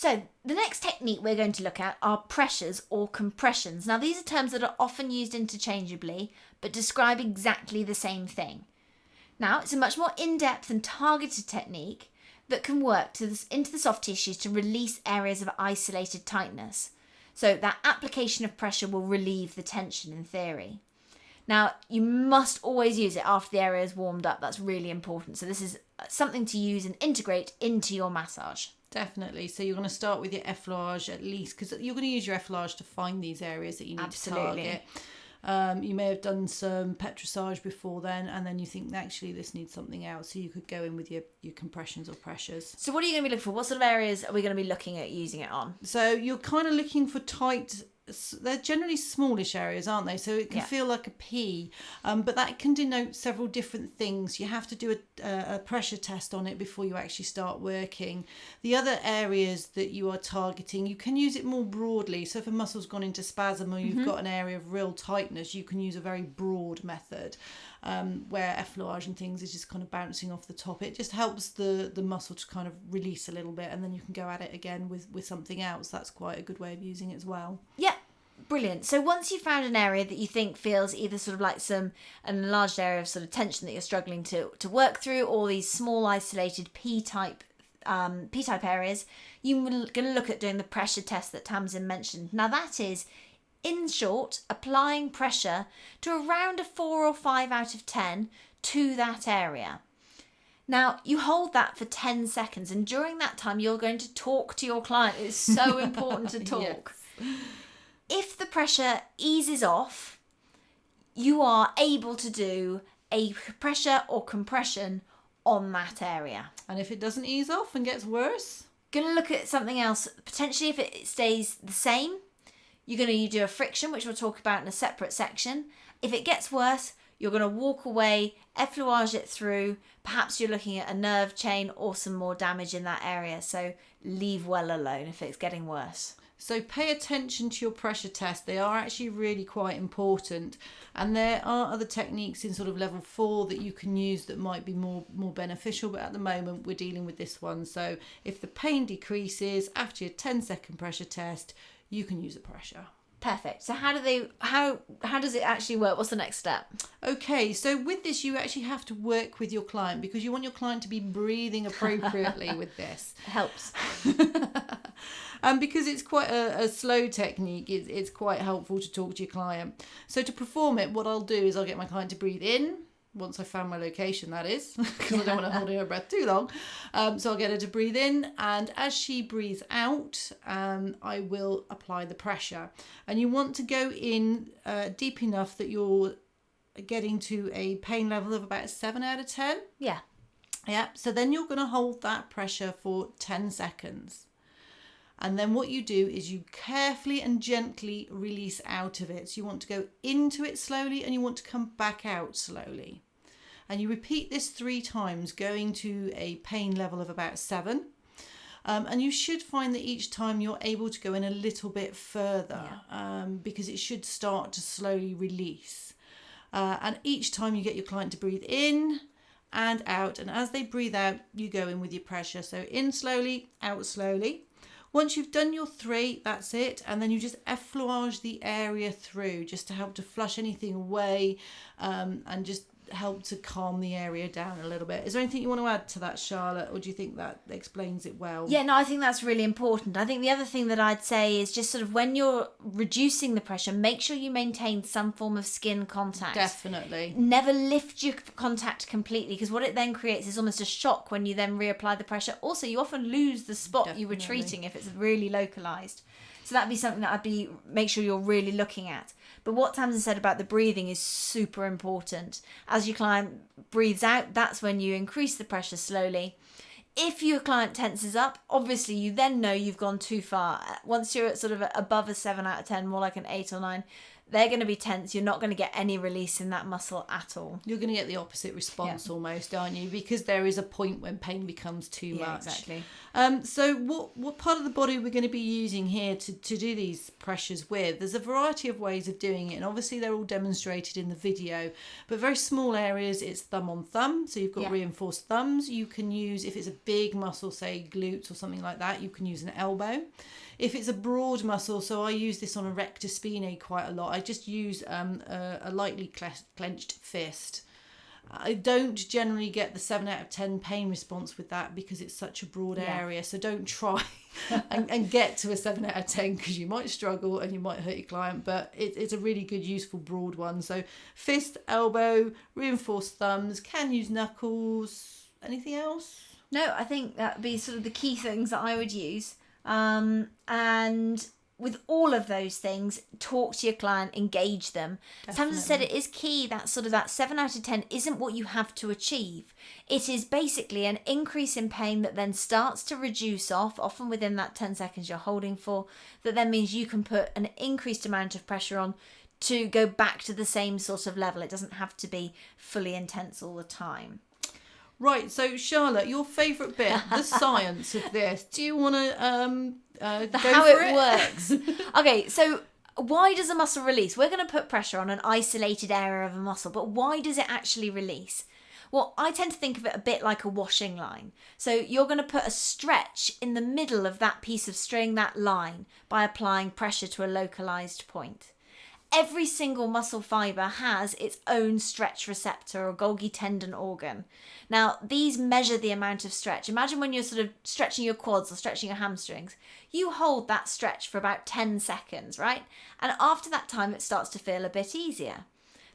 So the next technique we're going to look at are pressures or compressions. Now these are terms that are often used interchangeably but describe exactly the same thing. Now it's a much more in-depth and targeted technique that can work into the soft tissues to release areas of isolated tightness. So that application of pressure will relieve the tension in theory. Now you must always use it after the area is warmed up. That's really important. So this is something to use and integrate into your massage. Definitely. So you're going to start with your effleurage at least, because you're going to use your effleurage to find these areas that you need to target. You may have done some petrissage before then, and then you think, actually, this needs something else. So you could go in with your compressions or pressures. So what are you going to be looking for? What sort of areas are we going to be looking at using it on? So you're kind of looking for tight... They're generally smallish areas, aren't they? So it can feel like a P, but that can denote several different things. You have to do a pressure test on it before you actually start working. The other areas that you are targeting, you can use it more broadly. So if a muscle's gone into spasm or you've got an area of real tightness, you can use a very broad method. Where effleurage and things is just kind of bouncing off the top. It just helps the muscle to kind of release a little bit, and then you can go at it again with something else. That's quite a good way of using it as well. Yeah, brilliant. So once you've found an area that you think feels either sort of like an enlarged area of sort of tension that you're struggling to work through, or these small isolated P-type areas, you're going to look at doing the pressure test that Tamsin mentioned. Now that is, in short, applying pressure to around a 4 or 5 out of 10 to that area. Now, you hold that for 10 seconds, and during that time, you're going to talk to your client. It's so important to talk. Yes. If the pressure eases off, you are able to do a pressure or compression on that area. And if it doesn't ease off and gets worse? Going to look at something else. Potentially, if it stays the same, you're going to do a friction, which we'll talk about in a separate section. If it gets worse, you're going to walk away, effleurage it through. Perhaps you're looking at a nerve chain or some more damage in that area. So leave well alone if it's getting worse. So pay attention to your pressure test. They are actually really quite important. And there are other techniques in sort of level 4 that you can use that might be more beneficial. But at the moment, we're dealing with this one. So if the pain decreases after your 10-second pressure test, you can use the pressure. Perfect. So how does it actually work? What's the next step? Okay, so with this, you actually have to work with your client because you want your client to be breathing appropriately with this. It helps. And because it's quite a slow technique, it's quite helpful to talk to your client. So to perform it, what I'll do is I'll get my client to breathe in. Once I've found my location, that is, because I don't want to hold her breath too long. So I'll get her to breathe in, and as she breathes out, I will apply the pressure. And you want to go in deep enough that you're getting to a pain level of about 7 out of 10. Yeah. Yeah, so then you're going to hold that pressure for 10 seconds. And then what you do is you carefully and gently release out of it. So you want to go into it slowly and you want to come back out slowly. And you repeat this 3 times, going to a pain level of about 7. And you should find that each time you're able to go in a little bit further because it should start to slowly release. And each time you get your client to breathe in and out. And as they breathe out, you go in with your pressure. So in slowly, out slowly. Once you've done your 3, that's it. And then you just effleurage the area through just to help to flush anything away and just help to calm the area down a little bit. Is there anything you want to add to that, Charlotte, or do you think that explains it well? Yeah, no, I think that's really important. I think the other thing that I'd say is just sort of when you're reducing the pressure, make sure you maintain some form of skin contact. Definitely. Never lift your contact completely, because what it then creates is almost a shock when you then reapply the pressure. Also, you often lose the spot you were treating if it's really localized. So that'd be something that make sure you're really looking at. But what Tamsin said about the breathing is super important. As your client breathes out, that's when you increase the pressure slowly. If your client tenses up, obviously you then know you've gone too far. Once you're at sort of above a 7 out of 10, more like an 8 or 9, they're going to be tense. You're not going to get any release in that muscle at all. You're going to get the opposite response almost, aren't you? Because there is a point when pain becomes too much. Exactly. So what part of the body we're going to be using here to do these pressures with? There's a variety of ways of doing it, and obviously they're all demonstrated in the video. But very small areas, it's thumb on thumb. So you've got reinforced thumbs. You can use, if it's a big muscle, say glutes or something like that, you can use an elbow. If it's a broad muscle, so I use this on a rectus spinae quite a lot, I just use a lightly clenched fist. I don't generally get the 7 out of 10 pain response with that because it's such a broad area. So don't try and get to a 7 out of 10 because you might struggle and you might hurt your client. But it's a really good, useful, broad one. So fist, elbow, reinforced thumbs, can use knuckles. Anything else? No, I think that would be sort of the key things that I would use. And with all of those things, talk to your client, engage them. Tamsin said it is key that sort of that 7 out of 10 isn't what you have to achieve. It is basically an increase in pain that then starts to reduce off, often within that 10 seconds you're holding for, that then means you can put an increased amount of pressure on to go back to the same sort of level. It doesn't have to be fully intense all the time. Right, so Charlotte, your favourite bit, the science of this. Do you want to how it works? Okay, so why does a muscle release? We're going to put pressure on an isolated area of a muscle, but why does it actually release? Well, I tend to think of it a bit like a washing line. So you're going to put a stretch in the middle of that piece of string, that line, by applying pressure to a localised point. Every single muscle fibre has its own stretch receptor or Golgi tendon organ. Now, these measure the amount of stretch. Imagine when you're sort of stretching your quads or stretching your hamstrings. You hold that stretch for about 10 seconds, right? And after that time, it starts to feel a bit easier.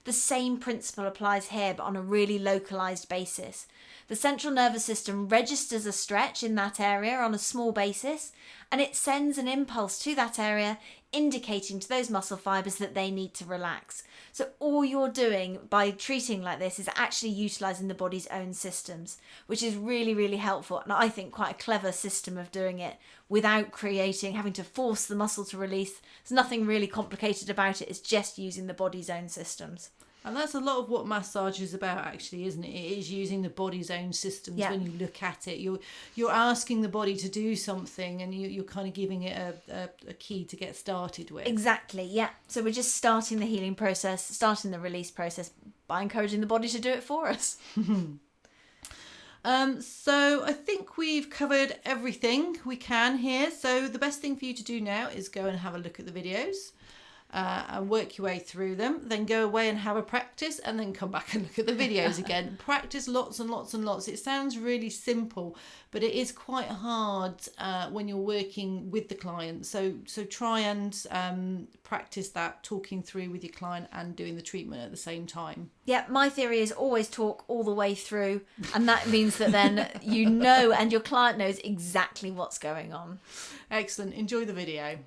The same principle applies here, but on a really localised basis. The central nervous system registers a stretch in that area on a small basis, and it sends an impulse to that area, indicating to those muscle fibres that they need to relax. So all you're doing by treating like this is actually utilising the body's own systems, which is really, really helpful. And I think quite a clever system of doing it without having to force the muscle to release. There's nothing really complicated about it. It's just using the body's own systems. And that's a lot of what massage is about, actually, isn't it? It is using the body's own systems. When you look at it. You're asking the body to do something, and you're kind of giving it a key to get started with. Exactly, yeah. So we're just starting the healing process, starting the release process by encouraging the body to do it for us. So I think we've covered everything we can here. So the best thing for you to do now is go and have a look at the videos. And work your way through them, then go away and have a practice, and then come back and look at the videos again. Practice lots and lots and lots. It sounds really simple, but it is quite hard when you're working with the client. So try and practice that, talking through with your client and doing the treatment at the same time. Yeah, my theory is always talk all the way through, and that means that then you know and your client knows exactly what's going on. Excellent. Enjoy the video.